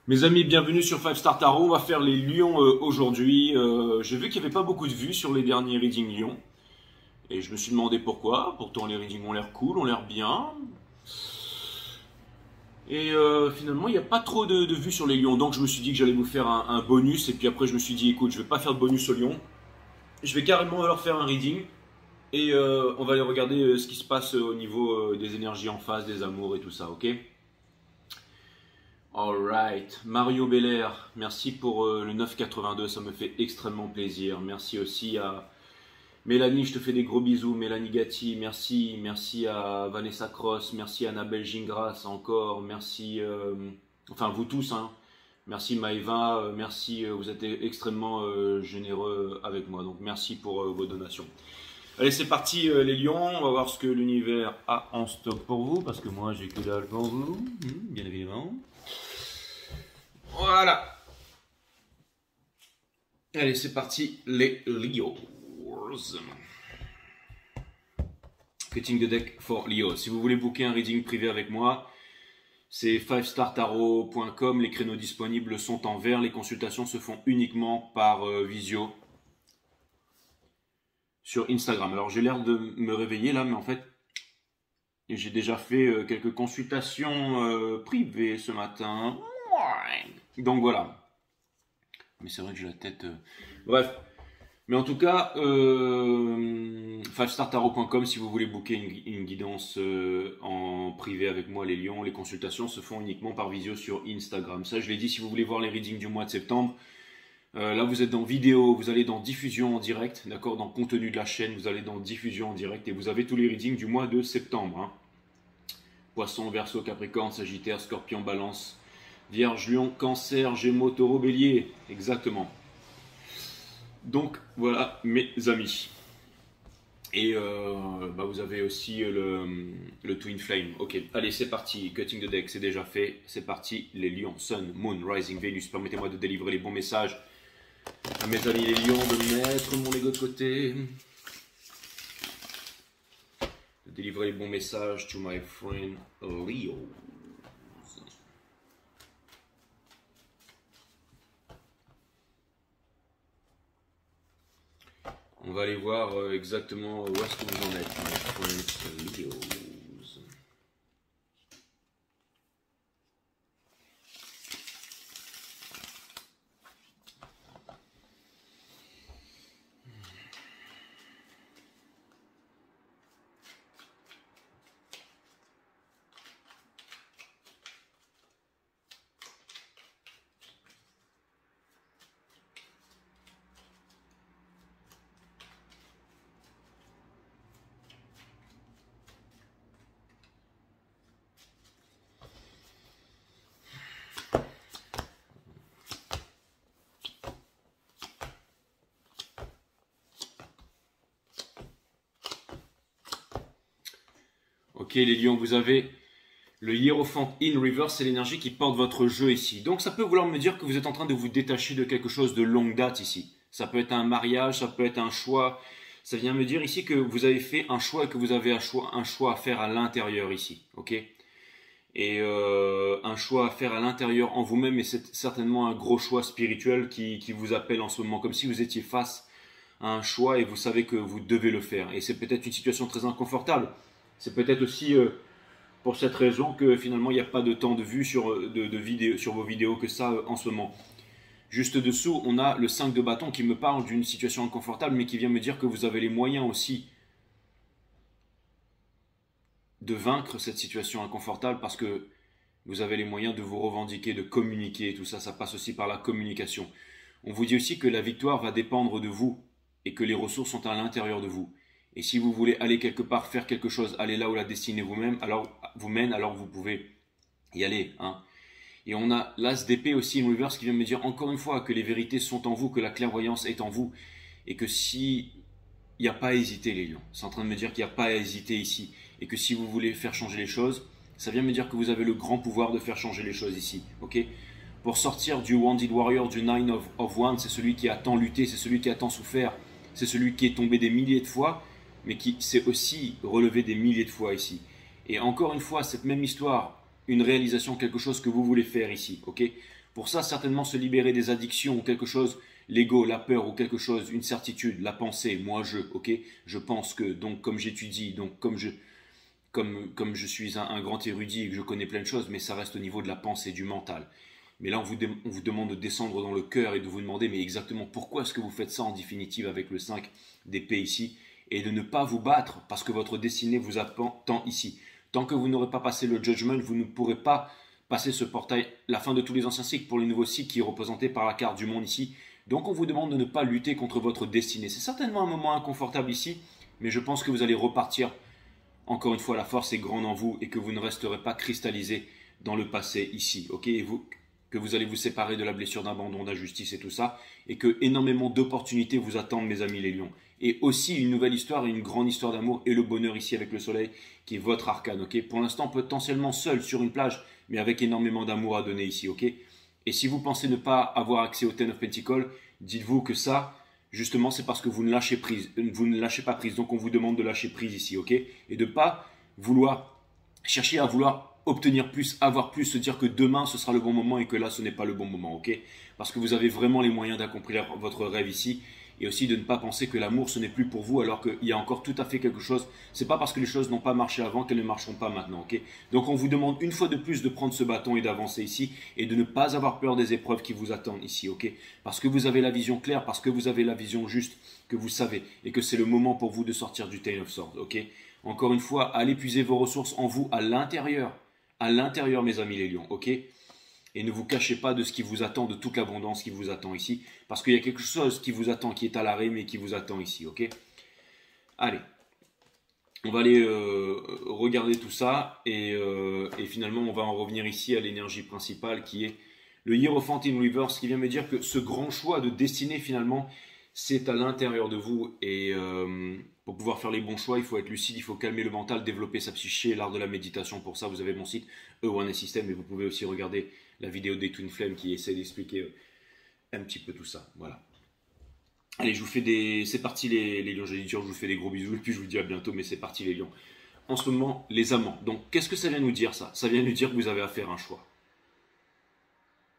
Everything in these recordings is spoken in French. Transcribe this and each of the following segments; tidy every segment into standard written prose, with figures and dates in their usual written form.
Mes amis, bienvenue sur 5 Star Tarot. On va faire les lions aujourd'hui. J'ai vu qu'il n'y avait pas beaucoup de vues sur les derniers readings lions. Et je me suis demandé pourquoi. Pourtant, les readings ont l'air cool, ont l'air bien. Et finalement, il n'y a pas trop de vues sur les lions. Donc, je me suis dit que j'allais vous faire un bonus. Et puis après, je me suis dit, écoute, je ne vais pas faire de bonus aux lions. Je vais carrément leur faire un reading. Et on va aller regarder ce qui se passe au niveau des énergies en face, des amours et tout ça, ok? Alright, Mario Belair, merci pour le 9,82, ça me fait extrêmement plaisir. Merci aussi à Mélanie, je te fais des gros bisous. Mélanie Gatti, merci. Merci à Vanessa Cross, merci à Annabelle Gingras encore, merci, enfin vous tous, hein. Merci Maëva, merci, vous êtes extrêmement généreux avec moi, donc merci pour vos donations. Allez, c'est parti les lions, on va voir ce que l'univers a en stock pour vous, parce que moi j'ai que dalle pour vous, bien évidemment. Voilà. Allez, c'est parti, les Leos. Cutting the deck for Leo. Si vous voulez booker un reading privé avec moi, c'est 5startarot.com. Les créneaux disponibles sont en vert. Les consultations se font uniquement par visio sur Instagram. Alors, j'ai l'air de me réveiller là, mais en fait, j'ai déjà fait quelques consultations privées ce matin. Donc voilà. Mais c'est vrai que j'ai la tête... Bref. Mais en tout cas, 5startarot.com, si vous voulez booker une guidance en privé avec moi, les lions, les consultations se font uniquement par visio sur Instagram. Ça, je l'ai dit, si vous voulez voir les readings du mois de septembre, là vous êtes dans vidéo, vous allez dans diffusion en direct, d'accord, dans contenu de la chaîne, vous allez dans diffusion en direct et vous avez tous les readings du mois de septembre. Hein. Poisson, Verseau, Capricorne, Sagittaire, Scorpion, Balance, Vierge, Lion, Cancer, Gémeaux, Taureau, Bélier, exactement. Donc voilà mes amis. Et vous avez aussi le Twin Flame. Ok, allez c'est parti. Cutting the deck, c'est déjà fait. C'est parti. Les lions, Sun, Moon, Rising, Vénus. Permettez-moi de délivrer les bons messages à mes amis les lions, de mettre mon ego de côté. De délivrer les bons messages to my friend Leo. On va aller voir exactement où est-ce que vous en êtes, my friends Leos. Ok les lions, vous avez le Hiérophante in reverse, c'est l'énergie qui porte votre jeu ici. Donc ça peut vouloir me dire que vous êtes en train de vous détacher de quelque chose de longue date ici. Ça peut être un mariage, ça peut être un choix. Ça vient me dire ici que vous avez fait un choix et que vous avez un choix à faire à l'intérieur ici. Ok. Et un choix à faire à l'intérieur en vous-même, et c'est certainement un gros choix spirituel qui vous appelle en ce moment. Comme si vous étiez face à un choix et vous savez que vous devez le faire. Et c'est peut-être une situation très inconfortable. C'est peut-être aussi pour cette raison que finalement il n'y a pas de temps de vue sur vos vidéos que ça en ce moment. Juste dessous, on a le 5 de bâton qui me parle d'une situation inconfortable, mais qui vient me dire que vous avez les moyens aussi de vaincre cette situation inconfortable parce que vous avez les moyens de vous revendiquer, de communiquer, tout ça, ça passe aussi par la communication. On vous dit aussi que la victoire va dépendre de vous et que les ressources sont à l'intérieur de vous. Et si vous voulez aller quelque part, faire quelque chose, aller là où la destinée vous mène, alors vous pouvez y aller. Hein. Et on a l'As d'épée aussi in reverse qui vient me dire encore une fois que les vérités sont en vous, que la clairvoyance est en vous. Et que si il n'y a pas à hésiter les lions, c'est en train de me dire qu'il n'y a pas à hésiter ici. Et que si vous voulez faire changer les choses, ça vient me dire que vous avez le grand pouvoir de faire changer les choses ici. Ok ? Pour sortir du Wounded Warrior, du Nine of Wands, c'est celui qui a tant lutté, c'est celui qui a tant souffert, c'est celui qui est tombé des milliers de fois, mais qui s'est aussi relevé des milliers de fois ici. Et encore une fois, cette même histoire, une réalisation, quelque chose que vous voulez faire ici, ok ? Pour ça, certainement se libérer des addictions ou quelque chose, l'ego, la peur ou quelque chose, une certitude, la pensée, moi je, ok? Je pense que, donc comme j'étudie, donc comme je suis un grand érudit et que je connais plein de choses, mais ça reste au niveau de la pensée, du mental. Mais là, on vous demande de descendre dans le cœur et de vous demander, mais exactement pourquoi est-ce que vous faites ça en définitive avec le 5 d'épée ici, et de ne pas vous battre parce que votre destinée vous attend ici. Tant que vous n'aurez pas passé le judgment, vous ne pourrez pas passer ce portail, la fin de tous les anciens cycles pour les nouveaux cycles qui est représenté par la carte du monde ici. Donc on vous demande de ne pas lutter contre votre destinée. C'est certainement un moment inconfortable ici, mais je pense que vous allez repartir. Encore une fois, la force est grande en vous et que vous ne resterez pas cristallisé dans le passé ici, ok? Et que vous allez vous séparer de la blessure d'abandon, d'injustice et tout ça, et que énormément d'opportunités vous attendent, mes amis les lions. Et aussi une nouvelle histoire et une grande histoire d'amour et le bonheur ici avec le soleil, qui est votre arcane, ok? Pour l'instant, potentiellement seul sur une plage, mais avec énormément d'amour à donner ici, ok? Et si vous pensez ne pas avoir accès au Ten of Pentacles, dites-vous que ça, justement, c'est parce que vous ne lâchez pas prise. Donc on vous demande de lâcher prise ici, ok? Et de ne pas vouloir chercher à vouloir obtenir plus, avoir plus, se dire que demain ce sera le bon moment et que là ce n'est pas le bon moment, ok? Parce que vous avez vraiment les moyens d'accomplir votre rêve ici. Et aussi de ne pas penser que l'amour ce n'est plus pour vous alors qu'il y a encore tout à fait quelque chose. C'est pas parce que les choses n'ont pas marché avant qu'elles ne marcheront pas maintenant, ok? Donc on vous demande une fois de plus de prendre ce bâton et d'avancer ici et de ne pas avoir peur des épreuves qui vous attendent ici, ok? Parce que vous avez la vision claire, parce que vous avez la vision juste, que vous savez et que c'est le moment pour vous de sortir du Ten of Swords, ok? Encore une fois, allez puiser vos ressources en vous à l'intérieur, mes amis les lions, ok? Et ne vous cachez pas de ce qui vous attend, de toute l'abondance qui vous attend ici. Parce qu'il y a quelque chose qui vous attend, qui est à l'arrêt, mais qui vous attend ici, ok? Allez, on va aller regarder tout ça. Et finalement, on va en revenir ici à l'énergie principale qui est le Hierophant in Reverse, qui vient me dire que ce grand choix de destinée, finalement, c'est à l'intérieur de vous. Et pour pouvoir faire les bons choix, il faut être lucide, il faut calmer le mental, développer sa psyché, l'art de la méditation. Pour ça, vous avez mon site E1S System, et vous pouvez aussi regarder la vidéo des Twin Flames qui essaie d'expliquer un petit peu tout ça. Voilà. Allez, je vous fais des... C'est parti les lions, j'ai dit, je vous fais des gros bisous, et puis je vous dis à bientôt, mais c'est parti les lions. En ce moment, les amants. Donc, qu'est-ce que ça vient nous dire ça? Ça vient nous dire que vous avez à faire un choix.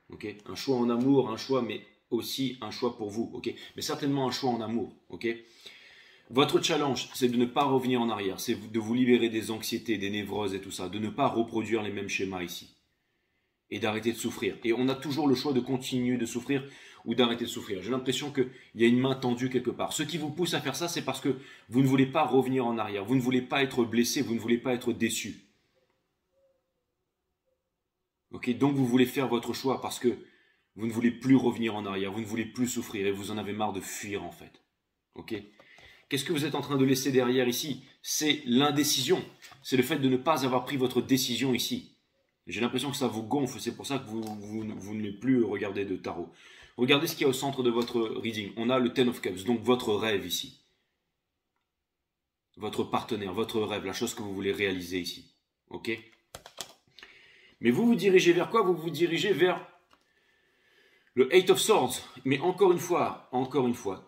Ok? Un choix en amour, un choix, mais aussi un choix pour vous. Ok? Mais certainement un choix en amour. Ok? Votre challenge, c'est de ne pas revenir en arrière, c'est de vous libérer des anxiétés, des névroses et tout ça, de ne pas reproduire les mêmes schémas ici. Et d'arrêter de souffrir. Et on a toujours le choix de continuer de souffrir ou d'arrêter de souffrir. J'ai l'impression qu'il y a une main tendue quelque part. Ce qui vous pousse à faire ça, c'est parce que vous ne voulez pas revenir en arrière. Vous ne voulez pas être blessé, vous ne voulez pas être déçu. Ok, donc vous voulez faire votre choix parce que vous ne voulez plus revenir en arrière, vous ne voulez plus souffrir et vous en avez marre de fuir en fait. Ok? Qu'est-ce que vous êtes en train de laisser derrière ici? C'est l'indécision. C'est le fait de ne pas avoir pris votre décision ici. J'ai l'impression que ça vous gonfle, c'est pour ça que vous ne plus regarder de tarot. Regardez ce qu'il y a au centre de votre reading. On a le Ten of Cups, donc votre rêve ici. Votre partenaire, votre rêve, la chose que vous voulez réaliser ici. Ok? Mais vous vous dirigez vers quoi? Vous vous dirigez vers le Eight of Swords. Mais encore une fois,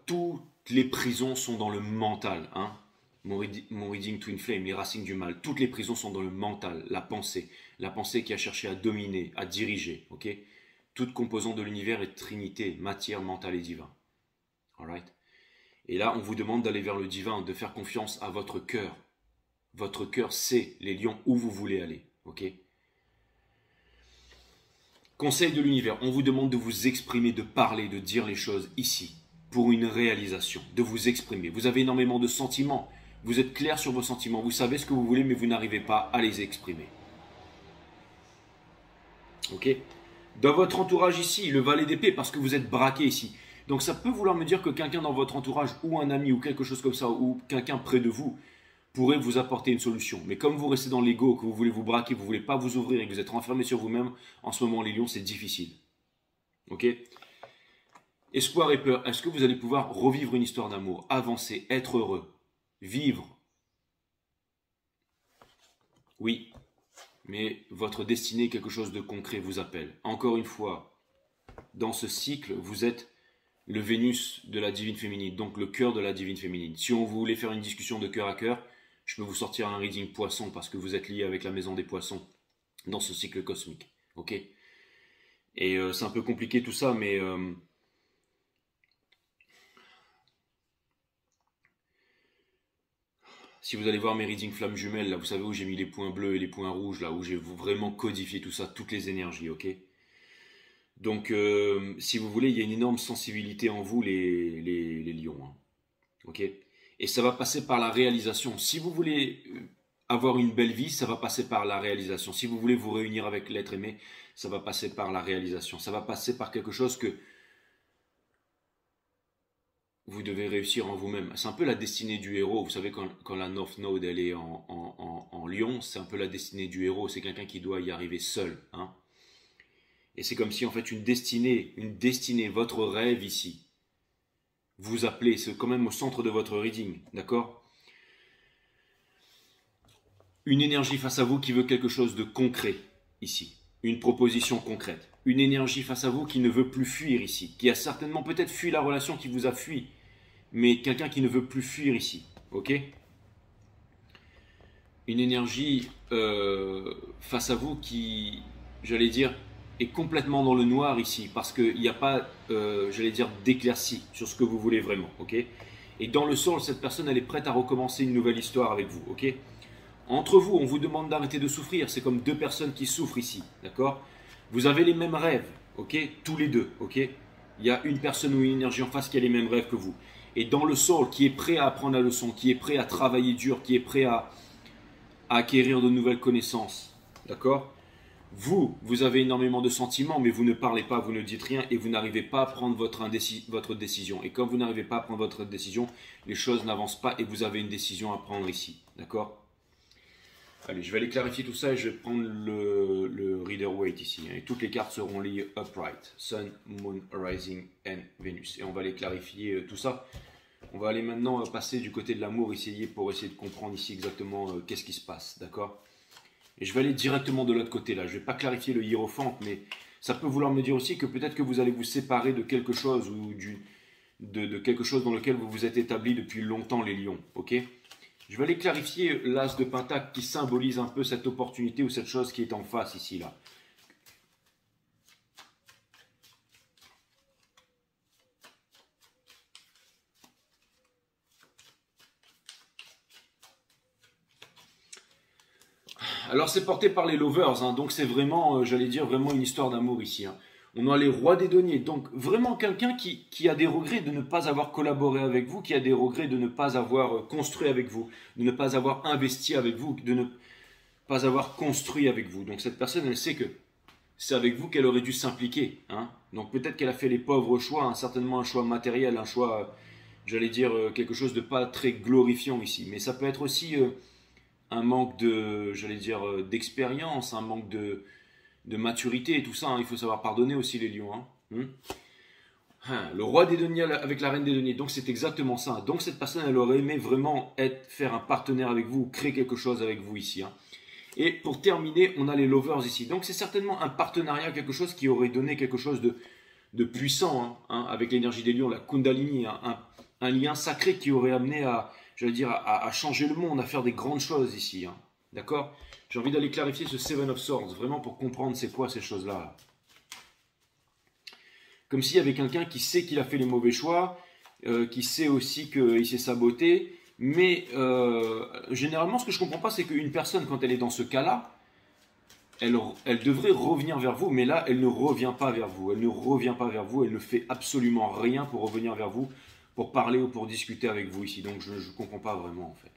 toutes les prisons sont dans le mental. Hein? Mon reading Twin Flame, les racines du mal, toutes les prisons sont dans le mental, la pensée qui a cherché à dominer, à diriger, ok? Toute composante de l'univers est trinité, matière, mental et divin. Alright? Et là, on vous demande d'aller vers le divin, de faire confiance à votre cœur. Votre cœur sait, les lions, où vous voulez aller, ok? Conseil de l'univers, on vous demande de vous exprimer, de parler, de dire les choses ici, pour une réalisation, de vous exprimer. Vous avez énormément de sentiments. Vous êtes clair sur vos sentiments, vous savez ce que vous voulez, mais vous n'arrivez pas à les exprimer. Ok? Dans votre entourage ici, le valet d'épée, parce que vous êtes braqué ici. Donc ça peut vouloir me dire que quelqu'un dans votre entourage, ou un ami, ou quelque chose comme ça, ou quelqu'un près de vous, pourrait vous apporter une solution. Mais comme vous restez dans l'ego, que vous voulez vous braquer, vous ne voulez pas vous ouvrir et que vous êtes renfermé sur vous-même, en ce moment, les lions, c'est difficile. Ok? Espoir et peur, est-ce que vous allez pouvoir revivre une histoire d'amour, avancer, être heureux, vivre? Oui, mais votre destinée, quelque chose de concret vous appelle. Encore une fois, dans ce cycle, vous êtes le Vénus de la divine féminine, donc le cœur de la divine féminine. Si on voulait faire une discussion de cœur à cœur, je peux vous sortir un reading poisson parce que vous êtes lié avec la maison des poissons dans ce cycle cosmique. Ok? Et c'est un peu compliqué tout ça, mais si vous allez voir mes readings flammes jumelles, là, vous savez où j'ai mis les points bleus et les points rouges, là, où j'ai vraiment codifié tout ça, toutes les énergies, ok? Donc, si vous voulez, il y a une énorme sensibilité en vous, les lions, hein, ok? Et ça va passer par la réalisation. Si vous voulez avoir une belle vie, ça va passer par la réalisation. Si vous voulez vous réunir avec l'être aimé, ça va passer par la réalisation. Ça va passer par quelque chose que vous devez réussir en vous-même. C'est un peu la destinée du héros. Vous savez, quand la North Node elle est en Lion, c'est un peu la destinée du héros. C'est quelqu'un qui doit y arriver seul, hein. Et c'est comme si en fait une destinée, votre rêve ici, vous appelez, c'est quand même au centre de votre reading, d'accord? Une énergie face à vous qui veut quelque chose de concret ici, une proposition concrète. Une énergie face à vous qui ne veut plus fuir ici, qui a certainement peut-être fui la relation qui vous a fui, mais quelqu'un qui ne veut plus fuir ici, ok? Une énergie face à vous qui, j'allais dire, est complètement dans le noir ici, parce qu'il n'y a pas, j'allais dire, d'éclaircie sur ce que vous voulez vraiment, ok? Et dans le sol, cette personne, elle est prête à recommencer une nouvelle histoire avec vous, ok? Entre vous, on vous demande d'arrêter de souffrir, c'est comme deux personnes qui souffrent ici, d'accord? Vous avez les mêmes rêves, ok? Tous les deux, ok? Il y a une personne ou une énergie en face qui a les mêmes rêves que vous. Et dans le sol, qui est prêt à apprendre la leçon, qui est prêt à travailler dur, qui est prêt à acquérir de nouvelles connaissances. D'accord? Vous avez énormément de sentiments, mais vous ne parlez pas, vous ne dites rien et vous n'arrivez pas à prendre votre décision. Et quand vous n'arrivez pas à prendre votre décision, les choses n'avancent pas et vous avez une décision à prendre ici. D'accord? Allez, je vais aller clarifier tout ça et je vais prendre le Reader Weight ici. Et toutes les cartes seront liées upright. Sun, Moon, Rising and Venus. Et on va aller clarifier tout ça. On va aller maintenant passer du côté de l'amour, pour essayer de comprendre ici exactement qu'est-ce qui se passe, d'accord? Et je vais aller directement de l'autre côté là. Je ne vais pas clarifier le hiérophante, mais ça peut vouloir me dire aussi que peut-être que vous allez vous séparer de quelque chose ou de quelque chose dans lequel vous vous êtes établi depuis longtemps, les lions, ok? Je vais aller clarifier l'as de pentacle qui symbolise un peu cette opportunité ou cette chose qui est en face ici là. Alors c'est porté par les lovers, hein, donc c'est vraiment, j'allais dire, vraiment une histoire d'amour ici, hein. On a les rois des deniers, donc vraiment quelqu'un qui a des regrets de ne pas avoir collaboré avec vous, qui a des regrets de ne pas avoir construit avec vous, de ne pas avoir investi avec vous, de ne pas avoir construit avec vous. Donc cette personne, elle sait que c'est avec vous qu'elle aurait dû s'impliquer, hein. Donc peut-être qu'elle a fait les pauvres choix, hein, certainement un choix matériel, un choix, j'allais dire, quelque chose de pas très glorifiant ici. Mais ça peut être aussi un manque de, j'allais dire, d'expérience, un manque de maturité et tout ça, hein. Il faut savoir pardonner aussi les lions, hein. Le roi des deniers avec la reine des deniers, donc c'est exactement ça. Donc cette personne, elle aurait aimé vraiment faire un partenaire avec vous, créer quelque chose avec vous ici, hein. Et pour terminer, on a les lovers ici. Donc c'est certainement un partenariat, quelque chose qui aurait donné quelque chose de puissant, hein, avec l'énergie des lions, la Kundalini, un lien sacré qui aurait amené à, j'allais dire, à changer le monde, à faire des grandes choses ici, hein. D'accord? J'ai envie d'aller clarifier ce Seven of Swords, vraiment pour comprendre c'est quoi ces choses-là, là. Comme s'il y avait quelqu'un qui sait qu'il a fait les mauvais choix, qui sait aussi qu'il s'est saboté, mais généralement ce que je ne comprends pas, c'est qu'une personne, quand elle est dans ce cas-là, elle devrait revenir vers vous, mais là, elle ne revient pas vers vous. Elle ne revient pas vers vous, elle ne fait absolument rien pour revenir vers vous, pour parler ou pour discuter avec vous ici. Donc je ne comprends pas vraiment en fait.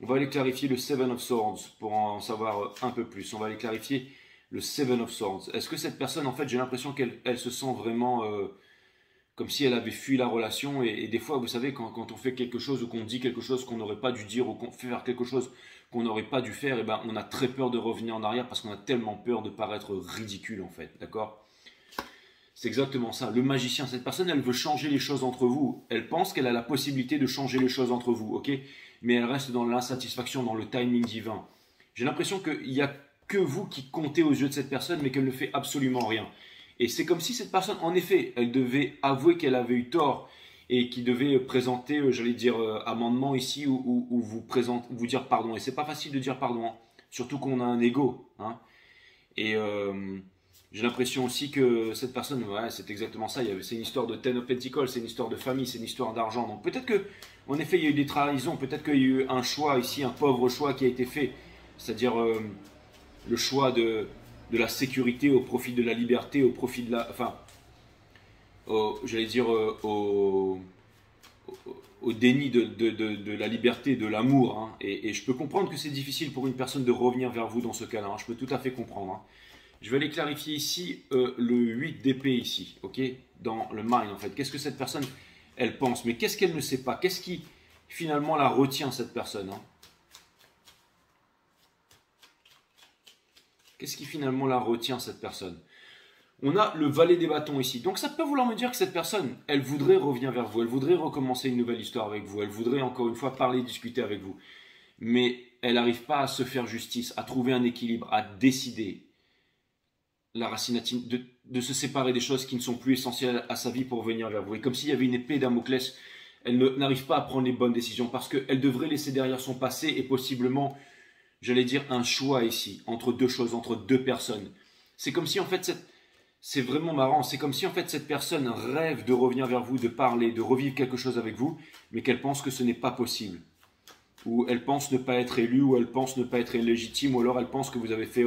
On va aller clarifier le Seven of Swords pour en savoir un peu plus. On va aller clarifier le Seven of Swords. Est-ce que cette personne, en fait, j'ai l'impression qu'elle se sent vraiment comme si elle avait fui la relation. Et des fois, vous savez, quand on fait quelque chose ou qu'on dit quelque chose qu'on n'aurait pas dû dire ou qu'on fait faire quelque chose qu'on n'aurait pas dû faire, et ben, on a très peur de revenir en arrière parce qu'on a tellement peur de paraître ridicule, en fait. D'accord ? C'est exactement ça. Le magicien, cette personne, elle veut changer les choses entre vous. Elle pense qu'elle a la possibilité de changer les choses entre vous, ok ? Mais elle reste dans l'insatisfaction, dans le timing divin. J'ai l'impression qu'il n'y a que vous qui comptez aux yeux de cette personne, mais qu'elle ne fait absolument rien. Et c'est comme si cette personne, en effet, elle devait avouer qu'elle avait eu tort et qu'il devait présenter, j'allais dire, amendement ici ou vous dire pardon. Et c'est pas facile de dire pardon, hein. Surtout qu'on a un ego, hein. Et J'ai l'impression aussi que cette personne, ouais, c'est exactement ça. C'est une histoire de Ten of Pentacles, c'est une histoire de famille, c'est une histoire d'argent. Donc peut-être que, en effet, il y a eu des trahisons, peut-être qu'il y a eu un choix ici, un pauvre choix qui a été fait. C'est-à-dire le choix de la sécurité au profit de la liberté, au profit de la... Enfin, j'allais dire au déni de la liberté, de l'amour. Hein. Et je peux comprendre que c'est difficile pour une personne de revenir vers vous dans ce cas-là. Hein. Je peux tout à fait comprendre. Hein. Je vais aller clarifier ici le 8 d'épée ici, ok, dans le mind en fait. Qu'est-ce que cette personne, elle pense, mais qu'est-ce qu'elle ne sait pas? Qu'est-ce qui finalement la retient, cette personne, hein? Qu'est-ce qui finalement la retient, cette personne? On a le valet des bâtons ici. Donc ça peut vouloir me dire que cette personne, elle voudrait revenir vers vous, elle voudrait recommencer une nouvelle histoire avec vous, elle voudrait encore une fois parler, discuter avec vous. Mais elle n'arrive pas à se faire justice, à trouver un équilibre, à décider la racinatine, de se séparer des choses qui ne sont plus essentielles à sa vie pour venir vers vous. Et comme s'il y avait une épée Damoclès, elle n'arrive pas à prendre les bonnes décisions parce qu'elle devrait laisser derrière son passé et possiblement, j'allais dire, un choix ici, entre deux choses, entre deux personnes. C'est comme si en fait, c'est vraiment marrant, c'est comme si en fait cette personne rêve de revenir vers vous, de parler, de revivre quelque chose avec vous, mais qu'elle pense que ce n'est pas possible. Ou elle pense ne pas être élue, ou elle pense ne pas être légitime, ou alors elle pense que vous avez fait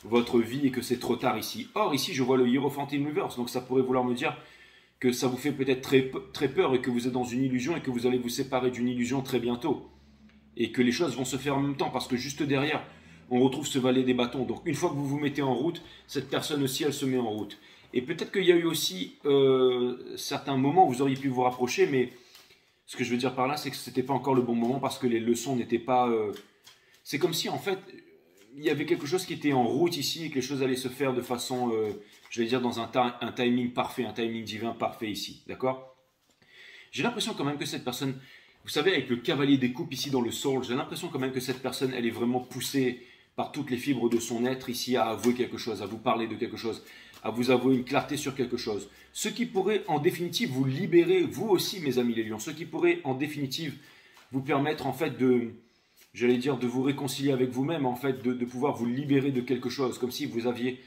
votre vie et que c'est trop tard ici. Or, ici, je vois le Hierophantine Reverse, donc ça pourrait vouloir me dire que ça vous fait peut-être très peur et que vous êtes dans une illusion et que vous allez vous séparer d'une illusion très bientôt. Et que les choses vont se faire en même temps, parce que juste derrière, on retrouve ce valet des bâtons. Donc une fois que vous vous mettez en route, cette personne aussi, elle se met en route. Et peut-être qu'il y a eu aussi certains moments où vous auriez pu vous rapprocher, mais ce que je veux dire par là, c'est que ce n'était pas encore le bon moment parce que les leçons n'étaient pas... C'est comme si en fait, il y avait quelque chose qui était en route ici et que les choses allaient se faire de façon, je vais dire, dans un timing parfait, un timing divin parfait ici. D'accord? J'ai l'impression quand même que cette personne, vous savez, avec le cavalier des coupes ici dans le soul, j'ai l'impression quand même que cette personne, elle est vraiment poussée par toutes les fibres de son être ici à avouer quelque chose, à vous parler de quelque chose, à vous avouer une clarté sur quelque chose. Ce qui pourrait en définitive vous libérer, vous aussi mes amis les lions, ce qui pourrait en définitive vous permettre en fait de, j'allais dire, de vous réconcilier avec vous-même, en fait, de pouvoir vous libérer de quelque chose, comme si vous aviez...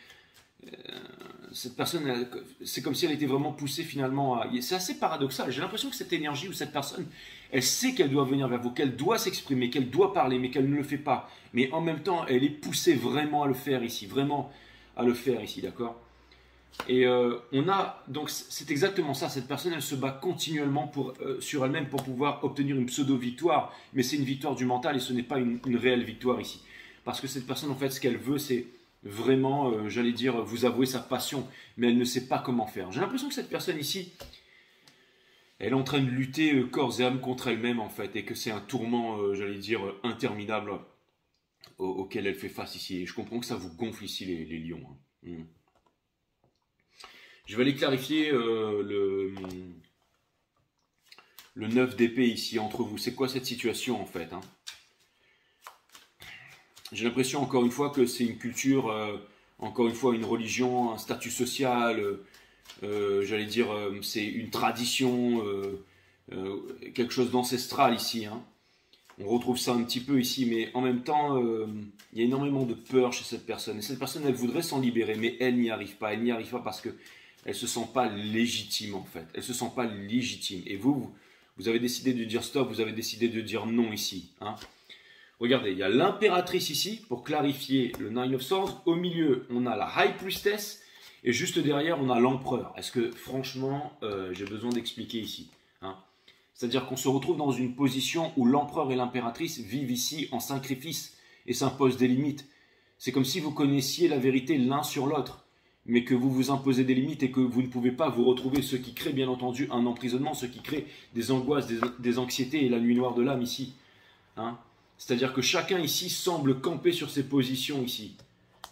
cette personne, c'est comme si elle était vraiment poussée finalement à... C'est assez paradoxal, j'ai l'impression que cette énergie ou cette personne, elle sait qu'elle doit venir vers vous, qu'elle doit s'exprimer, qu'elle doit parler, mais qu'elle ne le fait pas. Mais en même temps, elle est poussée vraiment à le faire ici, vraiment à le faire ici, d'accord? Et on a, donc c'est exactement ça, cette personne, elle se bat continuellement sur elle-même pour pouvoir obtenir une pseudo-victoire, mais c'est une victoire du mental et ce n'est pas une réelle victoire ici. Parce que cette personne, en fait, ce qu'elle veut, c'est vraiment, j'allais dire, vous avouer sa passion, mais elle ne sait pas comment faire. J'ai l'impression que cette personne ici, elle est en train de lutter corps et âme contre elle-même, en fait, et que c'est un tourment, j'allais dire, interminable auquel elle fait face ici. Et je comprends que ça vous gonfle ici, les lions. Hein. Je vais aller clarifier le 9 d'épée ici entre vous. C'est quoi cette situation en fait, hein? J'ai l'impression encore une fois que c'est une culture, encore une fois une religion, un statut social, j'allais dire c'est une tradition, quelque chose d'ancestral ici. Hein. On retrouve ça un petit peu ici, mais en même temps, il y a énormément de peur chez cette personne. Et cette personne, elle voudrait s'en libérer, mais elle n'y arrive pas. Elle n'y arrive pas parce que elle se sent pas légitime en fait. Elle se sent pas légitime. Et vous avez décidé de dire stop, vous avez décidé de dire non ici. Hein. Regardez, il y a l'impératrice ici pour clarifier le Nine of Swords. Au milieu, on a la High Priestess et juste derrière, on a l'empereur. Est-ce que franchement, j'ai besoin d'expliquer ici, hein? C'est-à-dire qu'on se retrouve dans une position où l'empereur et l'impératrice vivent ici en sacrifice et s'imposent des limites. C'est comme si vous connaissiez la vérité l'un sur l'autre, mais que vous vous imposez des limites et que vous ne pouvez pas vous retrouver, ce qui crée bien entendu un emprisonnement, ce qui crée des angoisses, des anxiétés et la nuit noire de l'âme ici. Hein? C'est-à-dire que chacun ici semble camper sur ses positions ici.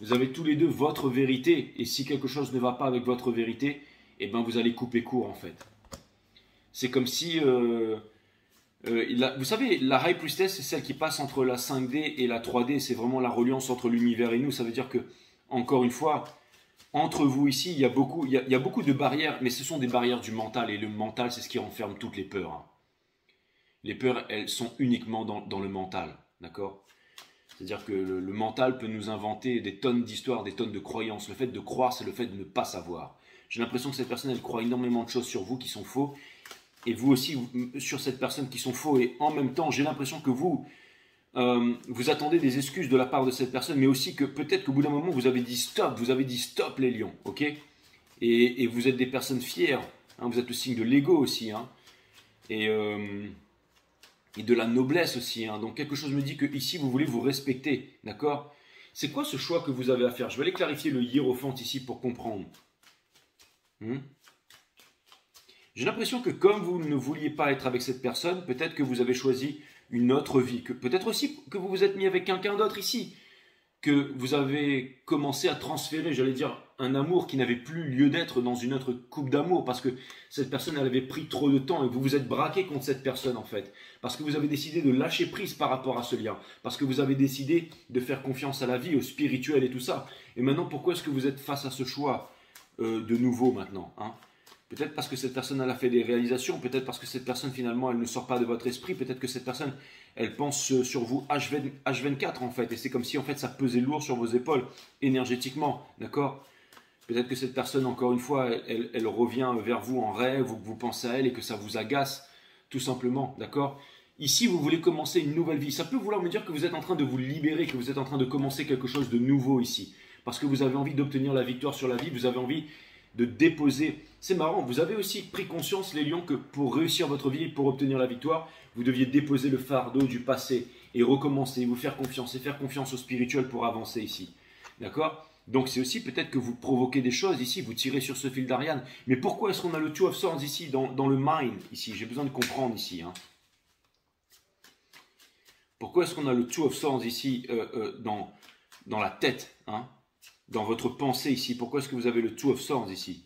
Vous avez tous les deux votre vérité, et si quelque chose ne va pas avec votre vérité, eh ben vous allez couper court en fait. C'est comme si... vous savez, la High Priestess, c'est celle qui passe entre la 5D et la 3D. C'est vraiment la reliance entre l'univers et nous. Ça veut dire que, encore une fois, entre vous ici, il y a beaucoup de barrières, mais ce sont des barrières du mental. Et le mental, c'est ce qui renferme toutes les peurs. Hein. Les peurs, elles sont uniquement dans le mental. D'accord? C'est-à-dire que le mental peut nous inventer des tonnes d'histoires, des tonnes de croyances. Le fait de croire, c'est le fait de ne pas savoir. J'ai l'impression que cette personne, elle croit énormément de choses sur vous qui sont faux, et vous aussi sur cette personne qui sont faux, et en même temps, j'ai l'impression que vous attendez des excuses de la part de cette personne, mais aussi que peut-être qu'au bout d'un moment, vous avez dit stop les lions, ok, et vous êtes des personnes fières, hein, vous êtes le signe de l'ego aussi, hein, et de la noblesse aussi, hein. Donc quelque chose me dit que ici vous voulez vous respecter, d'accord? C'est quoi ce choix que vous avez à faire? Je vais aller clarifier le hiérophante ici pour comprendre. J'ai l'impression que comme vous ne vouliez pas être avec cette personne, peut-être que vous avez choisi une autre vie, que peut-être aussi que vous vous êtes mis avec quelqu'un d'autre ici, que vous avez commencé à transférer, j'allais dire, un amour qui n'avait plus lieu d'être dans une autre coupe d'amour, parce que cette personne, elle avait pris trop de temps, et vous vous êtes braqué contre cette personne, en fait, parce que vous avez décidé de lâcher prise par rapport à ce lien, parce que vous avez décidé de faire confiance à la vie, au spirituel et tout ça. Et maintenant, pourquoi est-ce que vous êtes face à ce choix de nouveau maintenant, hein? Peut-être parce que cette personne, elle a fait des réalisations, peut-être parce que cette personne, finalement, elle ne sort pas de votre esprit, peut-être que cette personne, elle pense sur vous H24, en fait, et c'est comme si, en fait, ça pesait lourd sur vos épaules, énergétiquement, d'accord? Peut-être que cette personne, encore une fois, elle revient vers vous en rêve, ou que vous pensez à elle, et que ça vous agace, tout simplement, d'accord? Ici, vous voulez commencer une nouvelle vie. Ça peut vouloir me dire que vous êtes en train de vous libérer, que vous êtes en train de commencer quelque chose de nouveau ici, parce que vous avez envie d'obtenir la victoire sur la vie, vous avez envie de déposer. C'est marrant, vous avez aussi pris conscience, les lions, que pour réussir votre vie, pour obtenir la victoire, vous deviez déposer le fardeau du passé et recommencer, vous faire confiance et faire confiance au spirituel pour avancer ici. D'accord? Donc c'est aussi peut-être que vous provoquez des choses ici, vous tirez sur ce fil d'Ariane. Mais pourquoi est-ce qu'on a le Two of Swords ici, dans le mind, ici? J'ai besoin de comprendre ici. Hein. Pourquoi est-ce qu'on a le Two of Swords ici, dans la tête, hein? Dans votre pensée ici? Pourquoi est-ce que vous avez le Two of Swords ici?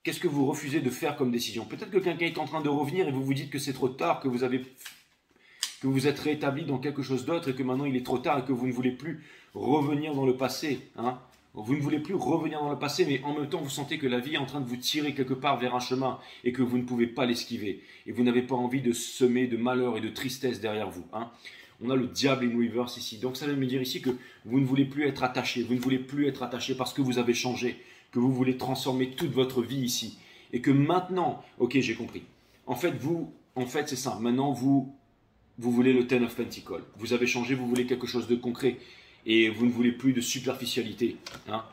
Qu'est-ce que vous refusez de faire comme décision? Peut-être que quelqu'un est en train de revenir et vous vous dites que c'est trop tard, que vous êtes rétabli dans quelque chose d'autre et que maintenant il est trop tard et que vous ne voulez plus revenir dans le passé. Hein? Vous ne voulez plus revenir dans le passé, mais en même temps vous sentez que la vie est en train de vous tirer quelque part vers un chemin et que vous ne pouvez pas l'esquiver. Et vous n'avez pas envie de semer de malheur et de tristesse derrière vous. Hein? On a le diable in reverse ici. Donc ça veut me dire ici que vous ne voulez plus être attaché. Vous ne voulez plus être attaché parce que vous avez changé. Que vous voulez transformer toute votre vie ici. Et que maintenant, ok, j'ai compris. En fait, c'est simple. Maintenant, vous voulez le Ten of Pentacles. Vous avez changé, vous voulez quelque chose de concret. Et vous ne voulez plus de superficialité. Hein.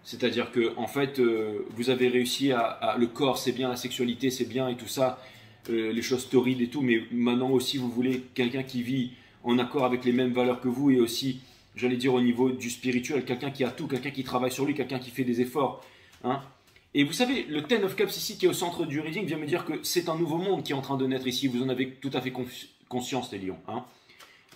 C'est-à-dire que, en fait, vous avez réussi le corps, c'est bien, la sexualité, c'est bien et tout ça. Les choses torrides et tout. Mais maintenant aussi, vous voulez quelqu'un qui vit en accord avec les mêmes valeurs que vous et aussi, j'allais dire au niveau du spirituel, quelqu'un qui a tout, quelqu'un qui travaille sur lui, quelqu'un qui fait des efforts. Hein. Et vous savez, le Ten of Cups ici qui est au centre du reading vient me dire que c'est un nouveau monde qui est en train de naître ici. Vous en avez tout à fait conscience, les lions. Hein.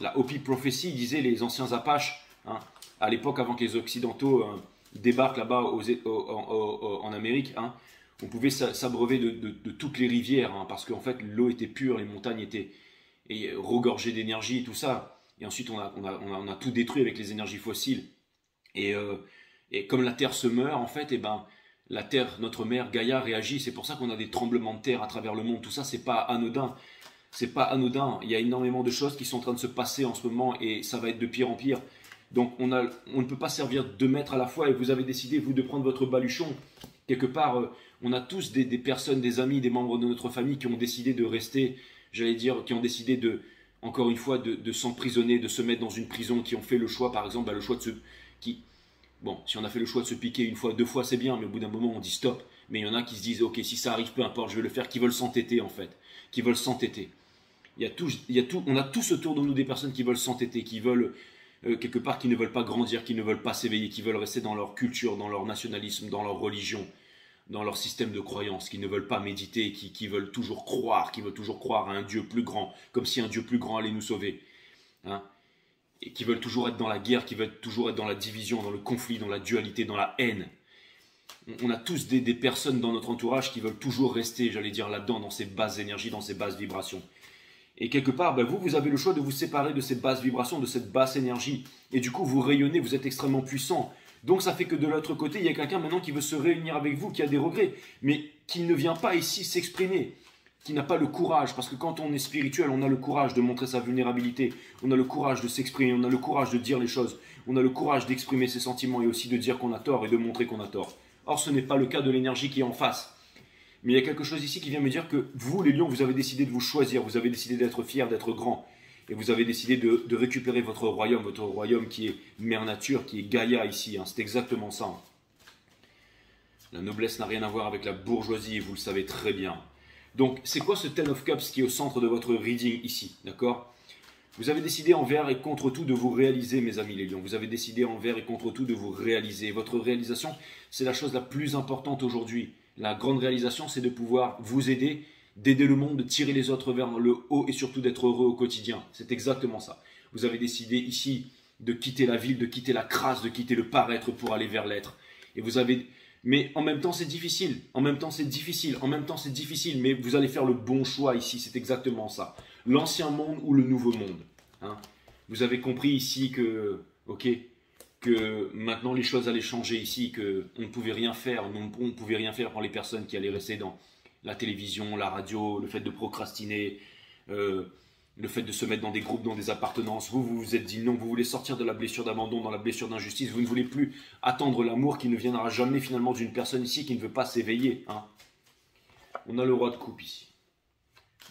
La Hopi Prophecy disait les anciens Apaches, hein, à l'époque avant que les Occidentaux débarquent là-bas en Amérique, hein, on pouvait s'abreuver de toutes les rivières hein, parce qu'en fait l'eau était pure, les montagnes étaient regorgées d'énergie et tout ça. Et ensuite on a tout détruit avec les énergies fossiles. Et comme la Terre se meurt, en fait, la Terre, notre mère Gaïa réagit. C'est pour ça qu'on a des tremblements de terre à travers le monde. Tout ça, c'est pas anodin. C'est pas anodin. Il y a énormément de choses qui sont en train de se passer en ce moment et ça va être de pire en pire. Donc on ne peut pas servir 2 maîtres à la fois et vous avez décidé, vous, de prendre votre baluchon. Quelque part, on a tous des personnes, des amis, des membres de notre famille qui ont décidé de rester, j'allais dire, qui ont décidé encore une fois, de s'emprisonner, de se mettre dans une prison, qui ont fait le choix, par exemple, le choix de bon, si on a fait le choix de se piquer 1 fois, 2 fois, c'est bien, mais au bout d'un moment, on dit stop. Mais il y en a qui se disent, ok, si ça arrive, peu importe, je vais le faire, qui veulent s'entêter, en fait. Qui veulent s'entêter. On a tous autour de nous des personnes qui veulent s'entêter, qui veulent, quelque part, qui ne veulent pas grandir, qui ne veulent pas s'éveiller, qui veulent rester dans leur culture, dans leur nationalisme, dans leur religion, dans leur système de croyance, qui ne veulent pas méditer, qui veulent toujours croire, à un Dieu plus grand, comme si un Dieu plus grand allait nous sauver. Hein? Et qui veulent toujours être dans la guerre, qui veulent toujours être dans la division, dans le conflit, dans la dualité, dans la haine. On a tous des personnes dans notre entourage qui veulent toujours rester, j'allais dire, là-dedans, dans ces basses énergies, dans ces basses vibrations. Et quelque part, vous avez le choix de vous séparer de ces basses vibrations, de cette basse énergie. Et du coup, vous rayonnez, vous êtes extrêmement puissant. Donc ça fait que de l'autre côté, il y a quelqu'un maintenant qui veut se réunir avec vous, qui a des regrets, mais qui ne vient pas ici s'exprimer. qui n'a pas le courage, parce que quand on est spirituel, on a le courage de montrer sa vulnérabilité, on a le courage de s'exprimer, on a le courage de dire les choses, on a le courage d'exprimer ses sentiments et aussi de dire qu'on a tort et de montrer qu'on a tort. Or, ce n'est pas le cas de l'énergie qui est en face. Mais il y a quelque chose ici qui vient me dire que vous, les lions, vous avez décidé de vous choisir, vous avez décidé d'être fiers, d'être grands. Et vous avez décidé de récupérer votre royaume qui est Mère Nature, qui est Gaïa ici. Hein. C'est exactement ça. Hein. La noblesse n'a rien à voir avec la bourgeoisie, et vous le savez très bien. Donc, c'est quoi ce Ten of Cups qui est au centre de votre reading ici, d'accord? Vous avez décidé envers et contre tout de vous réaliser, mes amis les lions. Vous avez décidé envers et contre tout de vous réaliser. Votre réalisation, c'est la chose la plus importante aujourd'hui. La grande réalisation, c'est de pouvoir vous aider, d'aider le monde, de tirer les autres vers le haut et surtout d'être heureux au quotidien. C'est exactement ça. Vous avez décidé ici de quitter la ville, de quitter la crasse, de quitter le paraître pour aller vers l'être. Et vous avez... Mais en même temps, c'est difficile. En même temps, c'est difficile. En même temps, c'est difficile. Mais vous allez faire le bon choix ici. C'est exactement ça. L'ancien monde ou le nouveau monde. Hein. Vous avez compris ici que, ok, que maintenant les choses allaient changer ici, qu'on ne pouvait rien faire. On ne pouvait rien faire pour les personnes qui allaient rester dans la télévision, la radio, le fait de procrastiner, le fait de se mettre dans des groupes, dans des appartenances. Vous vous êtes dit non, vous voulez sortir de la blessure d'abandon, dans la blessure d'injustice. Vous ne voulez plus attendre l'amour qui ne viendra jamais finalement d'une personne ici qui ne veut pas s'éveiller. Hein. On a le roi de coupe ici,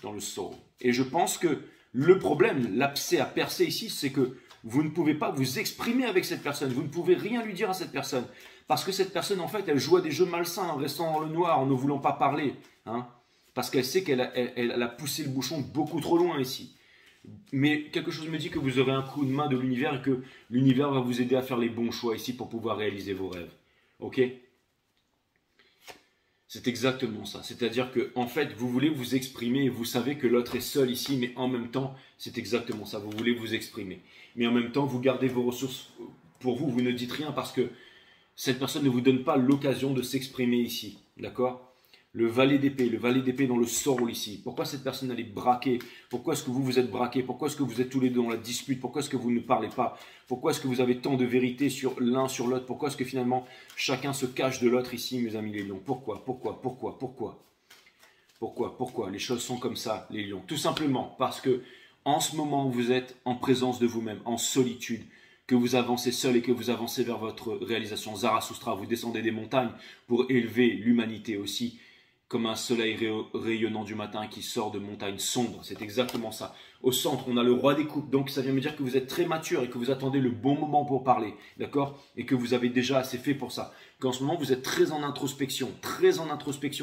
dans le soul. Et je pense que le problème, l'abcès à percer ici, c'est que vous ne pouvez pas vous exprimer avec cette personne. Vous ne pouvez rien lui dire à cette personne. Parce que cette personne, en fait, elle joue à des jeux malsains en restant dans le noir, en ne voulant pas parler. Hein. Parce qu'elle sait qu'elle a poussé le bouchon beaucoup trop loin ici. Mais quelque chose me dit que vous aurez un coup de main de l'univers et que l'univers va vous aider à faire les bons choix ici pour pouvoir réaliser vos rêves. Ok? C'est exactement ça. C'est-à-dire que, en fait, vous voulez vous exprimer et vous savez que l'autre est seul ici, mais en même temps, c'est exactement ça. Vous voulez vous exprimer. Mais en même temps, vous gardez vos ressources pour vous. Vous ne dites rien parce que cette personne ne vous donne pas l'occasion de s'exprimer ici. D'accord? Le valet d'épée dans le soul ici. Pourquoi cette personne elle est braquée? Pourquoi est-ce que vous êtes braqués? Pourquoi est-ce que vous êtes tous les deux dans la dispute? Pourquoi est-ce que vous ne parlez pas? Pourquoi est-ce que vous avez tant de vérité sur l'un sur l'autre? Pourquoi est-ce que finalement chacun se cache de l'autre ici, mes amis les lions? Pourquoi? Les choses sont comme ça, les lions. Tout simplement parce que en ce moment, vous êtes en présence de vous-même, en solitude, que vous avancez seul et que vous avancez vers votre réalisation. Zarathustra, vous descendez des montagnes pour élever l'humanité aussi, comme un soleil rayonnant du matin qui sort de montagnes sombres. C'est exactement ça. Au centre, on a le roi des coupes. Donc, ça vient me dire que vous êtes très mature et que vous attendez le bon moment pour parler. D'accord? Et que vous avez déjà assez fait pour ça. Qu'en ce moment, vous êtes très en introspection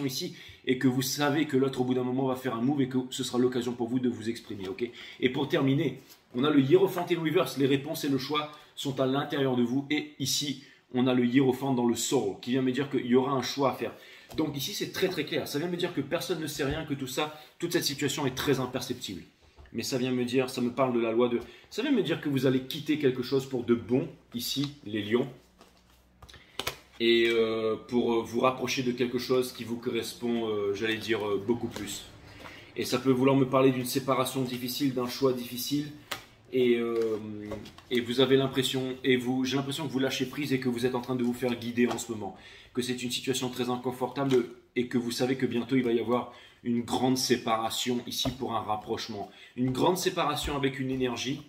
ici. Et que vous savez que l'autre, au bout d'un moment, va faire un move et que ce sera l'occasion pour vous de vous exprimer. Ok? Et pour terminer, on a le Hiérophante in reverse. Les réponses et le choix sont à l'intérieur de vous. Et ici, on a le Hiérophante dans le sorrow qui vient me dire qu'il y aura un choix à faire. Donc ici, c'est très très clair. Ça vient me dire que personne ne sait rien, que tout ça, toute cette situation est très imperceptible. Mais ça vient me dire, ça me parle de la loi de... Ça vient me dire que vous allez quitter quelque chose pour de bon, ici, les lions. Et pour vous rapprocher de quelque chose qui vous correspond, j'allais dire, beaucoup plus. Et ça peut vouloir me parler d'une séparation difficile, d'un choix difficile. Et vous avez l'impression, j'ai l'impression que vous lâchez prise et que vous êtes en train de vous faire guider en ce moment. Que c'est une situation très inconfortable et que vous savez que bientôt il va y avoir une grande séparation ici pour un rapprochement. Une grande séparation avec une énergie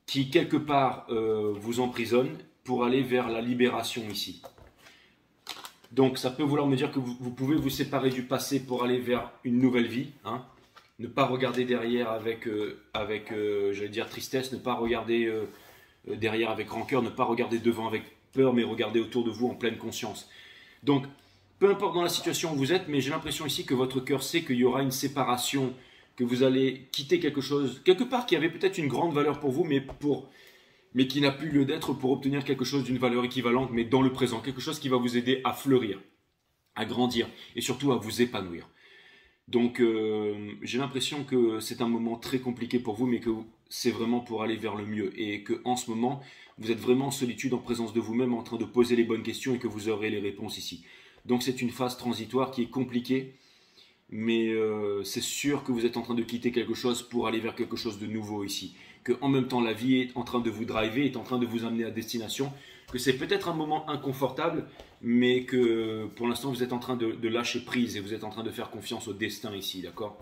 qui quelque part vous emprisonne pour aller vers la libération ici. Donc ça peut vouloir me dire que vous pouvez vous séparer du passé pour aller vers une nouvelle vie, hein. Ne pas regarder derrière avec j'allais dire, tristesse, ne pas regarder derrière avec rancœur, ne pas regarder devant avec peur, mais regarder autour de vous en pleine conscience. Donc, peu importe dans la situation où vous êtes, mais j'ai l'impression ici que votre cœur sait qu'il y aura une séparation, que vous allez quitter quelque chose, quelque part qui avait peut-être une grande valeur pour vous, mais qui n'a plus lieu d'être pour obtenir quelque chose d'une valeur équivalente, mais dans le présent, quelque chose qui va vous aider à fleurir, à grandir et surtout à vous épanouir. Donc, j'ai l'impression que c'est un moment très compliqué pour vous, mais que c'est vraiment pour aller vers le mieux. Et qu'en ce moment, vous êtes vraiment en solitude, en présence de vous-même, en train de poser les bonnes questions et que vous aurez les réponses ici. Donc, c'est une phase transitoire qui est compliquée, mais c'est sûr que vous êtes en train de quitter quelque chose pour aller vers quelque chose de nouveau ici. Que en même temps, la vie est en train de vous driver, est en train de vous amener à destination, que c'est peut-être un moment inconfortable, mais que pour l'instant vous êtes en train de lâcher prise et vous êtes en train de faire confiance au destin ici, d'accord?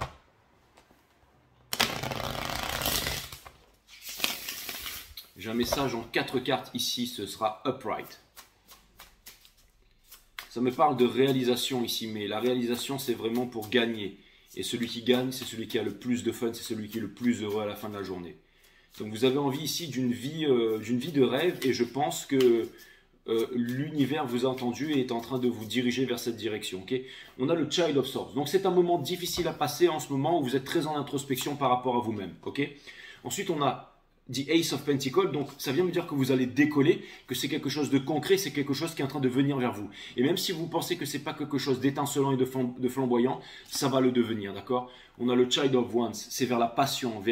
J'ai un message en 4 cartes ici, ce sera upright. Ça me parle de réalisation ici, mais la réalisation c'est vraiment pour gagner. Et celui qui gagne, c'est celui qui a le plus de fun, c'est celui qui est le plus heureux à la fin de la journée. Donc vous avez envie ici d'une vie de rêve, et je pense que l'univers vous a entendu et est en train de vous diriger vers cette direction. Okay, on a le Child of Swords. Donc c'est un moment difficile à passer en ce moment où vous êtes très en introspection par rapport à vous-même. Okay, ensuite on a The Ace of Pentacles, donc ça vient me dire que vous allez décoller, que c'est quelque chose de concret, c'est quelque chose qui est en train de venir vers vous. Et même si vous pensez que c'est pas quelque chose d'étincelant et de flamboyant, ça va le devenir, d'accord? On a le Child of Wands, c'est vers la passion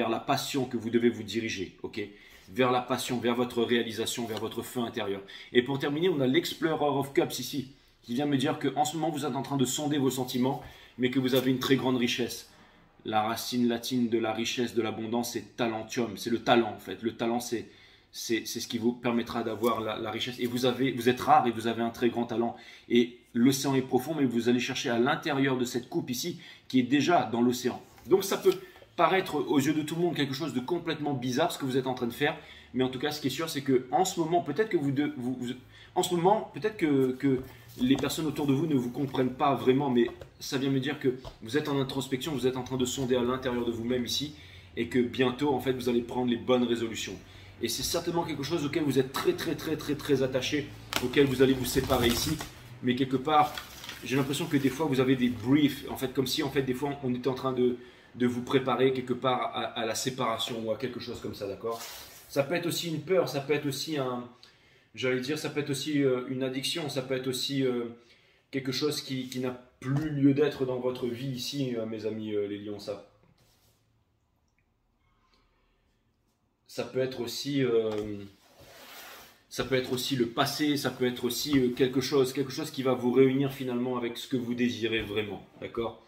que vous devez vous diriger, ok? Vers la passion, vers votre réalisation, vers votre feu intérieur. Et pour terminer, on a l'Explorer of Cups ici, qui vient me dire qu'en ce moment vous êtes en train de sonder vos sentiments, mais que vous avez une très grande richesse. La racine latine de la richesse, de l'abondance, c'est talentium, c'est le talent en fait. Le talent, c'est ce qui vous permettra d'avoir la richesse. Et vous êtes rare et vous avez un très grand talent. Et l'océan est profond, mais vous allez chercher à l'intérieur de cette coupe ici, qui est déjà dans l'océan. Donc ça peut paraître aux yeux de tout le monde quelque chose de complètement bizarre, ce que vous êtes en train de faire. Mais en tout cas, ce qui est sûr, c'est qu'en ce moment, peut-être que que les personnes autour de vous ne vous comprennent pas vraiment, mais ça vient me dire que vous êtes en introspection, vous êtes en train de sonder à l'intérieur de vous-même ici, et que bientôt, en fait, vous allez prendre les bonnes résolutions. Et c'est certainement quelque chose auquel vous êtes très attaché, auquel vous allez vous séparer ici, mais quelque part, j'ai l'impression que des fois, vous avez des briefs, en fait, comme si, en fait, des fois, on était en train de vous préparer quelque part à la séparation ou à quelque chose comme ça, d'accord? Ça peut être aussi une peur, ça peut être aussi ça peut être aussi une addiction, ça peut être aussi quelque chose qui n'a plus lieu d'être dans votre vie ici, mes amis les lions. Ça peut être aussi le passé, ça peut être aussi quelque chose qui va vous réunir finalement avec ce que vous désirez vraiment, d'accord?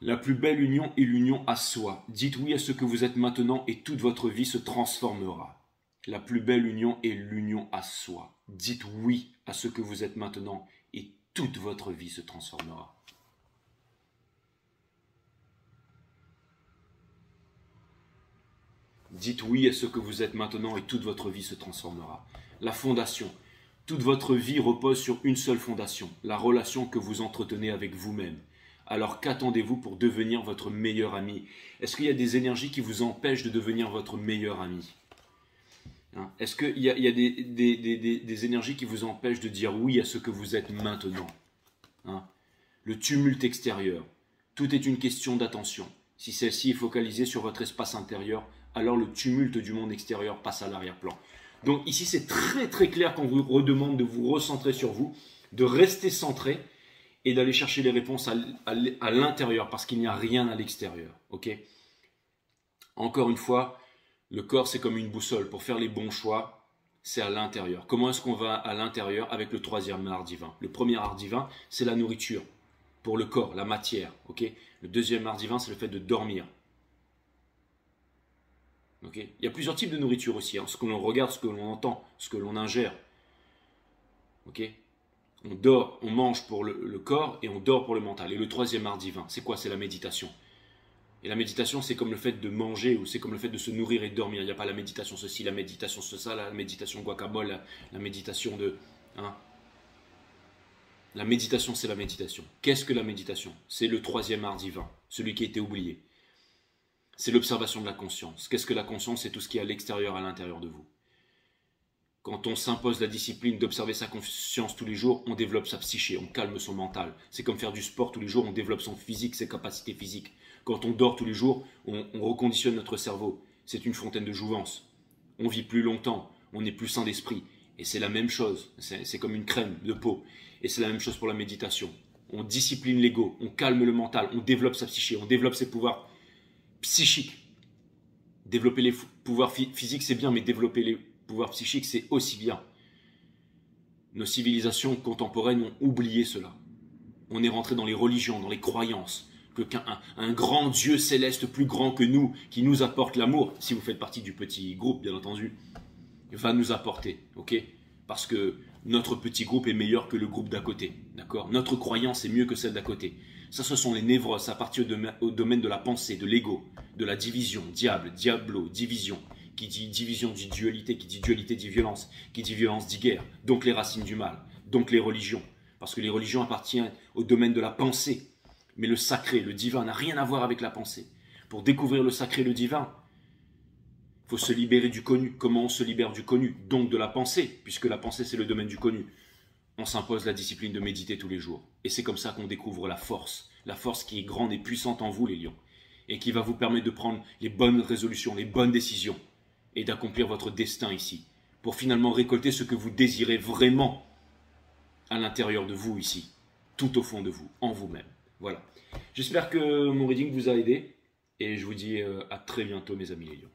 La plus belle union est l'union à soi. Dites oui à ce que vous êtes maintenant et toute votre vie se transformera. La plus belle union est l'union à soi. Dites oui à ce que vous êtes maintenant et toute votre vie se transformera. Dites oui à ce que vous êtes maintenant et toute votre vie se transformera. La fondation. Toute votre vie repose sur une seule fondation, la relation que vous entretenez avec vous-même. Alors qu'attendez-vous pour devenir votre meilleur ami? Est-ce qu'il y a des énergies qui vous empêchent de devenir votre meilleur ami? Est-ce qu'il y a des énergies qui vous empêchent de dire oui à ce que vous êtes maintenant? Le tumulte extérieur. Tout est une question d'attention. Si celle-ci est focalisée sur votre espace intérieur, alors le tumulte du monde extérieur passe à l'arrière-plan. Donc ici, c'est très clair qu'on vous redemande de vous recentrer sur vous, de rester centré et d'aller chercher les réponses à l'intérieur parce qu'il n'y a rien à l'extérieur. Okay? Encore une fois, le corps, c'est comme une boussole. Pour faire les bons choix, c'est à l'intérieur. Comment est-ce qu'on va à l'intérieur avec le troisième art divin? Le premier art divin, c'est la nourriture pour le corps, la matière. Okay? Le deuxième art divin, c'est le fait de dormir. Okay? Il y a plusieurs types de nourriture aussi. Ce que l'on regarde, ce que l'on entend, ce que l'on ingère. Okay? On dort, on mange pour le corps et on dort pour le mental. Et le troisième art divin, c'est quoi? C'est la méditation. Et la méditation, c'est comme le fait de manger ou c'est comme le fait de se nourrir et de dormir. Il n'y a pas la méditation ceci, la méditation ça, la méditation guacamole, la méditation de... La méditation, c'est la méditation. Qu'est-ce que la méditation? C'est le troisième art divin, celui qui a été oublié. C'est l'observation de la conscience. Qu'est-ce que la conscience? C'est tout ce qui est à l'extérieur, à l'intérieur de vous. Quand on s'impose la discipline d'observer sa conscience tous les jours, on développe sa psyché, on calme son mental. C'est comme faire du sport tous les jours, on développe son physique, ses capacités physiques. Quand on dort tous les jours, on reconditionne notre cerveau. C'est une fontaine de jouvence. On vit plus longtemps, on est plus sain d'esprit. Et c'est la même chose, c'est comme une crème de peau. Et c'est la même chose pour la méditation. On discipline l'ego, on calme le mental, on développe sa psyché, on développe ses pouvoirs psychiques. Développer les pouvoirs physiques, c'est bien, mais développer les pouvoir psychique, c'est aussi bien. Nos civilisations contemporaines ont oublié cela. On est rentré dans les religions, dans les croyances, qu'un grand Dieu céleste plus grand que nous, qui nous apporte l'amour, si vous faites partie du petit groupe, bien entendu. va nous apporter, ok? Parce que notre petit groupe est meilleur que le groupe d'à côté, d'accord? Notre croyance est mieux que celle d'à côté. Ça, ce sont les névroses à partir au domaine de la pensée, de l'ego, de la division, diable, diablo, division. Qui dit division dit dualité, qui dit dualité dit violence, qui dit violence dit guerre. Donc les racines du mal, donc les religions. Parce que les religions appartiennent au domaine de la pensée. Mais le sacré, le divin n'a rien à voir avec la pensée. Pour découvrir le sacré, le divin, il faut se libérer du connu. Comment on se libère du connu? Donc de la pensée, puisque la pensée c'est le domaine du connu. On s'impose la discipline de méditer tous les jours. Et c'est comme ça qu'on découvre la force qui est grande et puissante en vous les lions, et qui va vous permettre de prendre les bonnes résolutions, les bonnes décisions, et d'accomplir votre destin ici, pour finalement récolter ce que vous désirez vraiment à l'intérieur de vous ici, tout au fond de vous, en vous-même. Voilà. J'espère que mon reading vous a aidé, et je vous dis à très bientôt mes amis les lions.